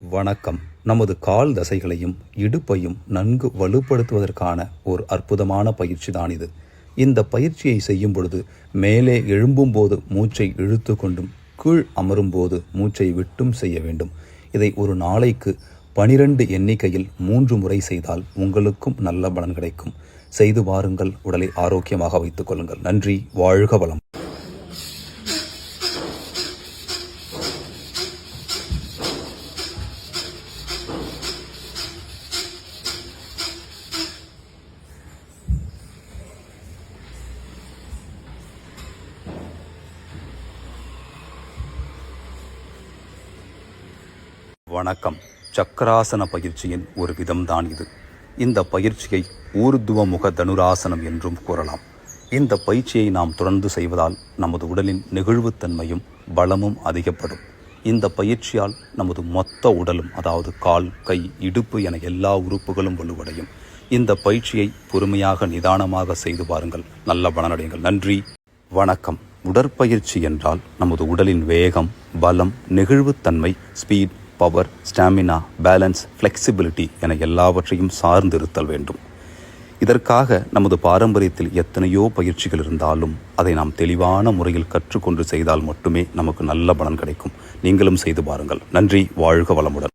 வணக்கம். நமது கால் தசைகளையும் இடுப்பையும் நன்கு வலுப்படுத்துவதற்கான ஒரு அற்புதமான பயிற்சி தான் இது. இந்த பயிற்சியை செய்யும் பொழுது மேலே எழும்பும்போது மூச்சை இழுத்து கொண்டும் கீழ் அமரும்போது மூச்சை விட்டும் செய்ய வேண்டும். இதை ஒரு நாளைக்கு 12 எண்ணிக்கையில் 3 முறை செய்தால் உங்களுக்கும் நல்ல பலன் கிடைக்கும். செய்து பாருங்கள். உடலை ஆரோக்கியமாக வைத்துக் கொள்ளுங்கள். நன்றி. வாழ்க வளம். வணக்கம். சக்கராசன பயிற்சியின் ஒரு விதம்தான் இது. இந்த பயிற்சியை ஊர்துவ முக தனுராசனம் என்றும் கூறலாம். இந்த பயிற்சியை நாம் தொடர்ந்து செய்வதால் நமது உடலின் நெகிழ்வுத்தன்மையும் பலமும் அதிகப்படும். இந்த பயிற்சியால் நமது மொத்த உடலும், அதாவது கால், கை, இடுப்பு என எல்லா உறுப்புகளும் வலுவடையும். இந்த பயிற்சியை பொறுமையாக நிதானமாக செய்து பாருங்கள். நல்ல பலனடையுங்கள். நன்றி. வணக்கம். உடற்பயிற்சி என்றால் நமது உடலின் வேகம், பலம், நெகிழ்வுத்தன்மை, speed, power, stamina, balance, flexibility என எல்லாவற்றையும் சார்ந்திருத்தல் வேண்டும். இதற்காக நமது பாரம்பரியத்தில் எத்தனையோ பயிற்சிகள் இருந்தாலும் அதை நாம் தெளிவான முறையில் கற்றுக்கொண்டு செய்தால் மட்டுமே நமக்கு நல்ல பலன் கிடைக்கும். நீங்களும் செய்து பாருங்கள். நன்றி. வாழ்க வளமுடன்.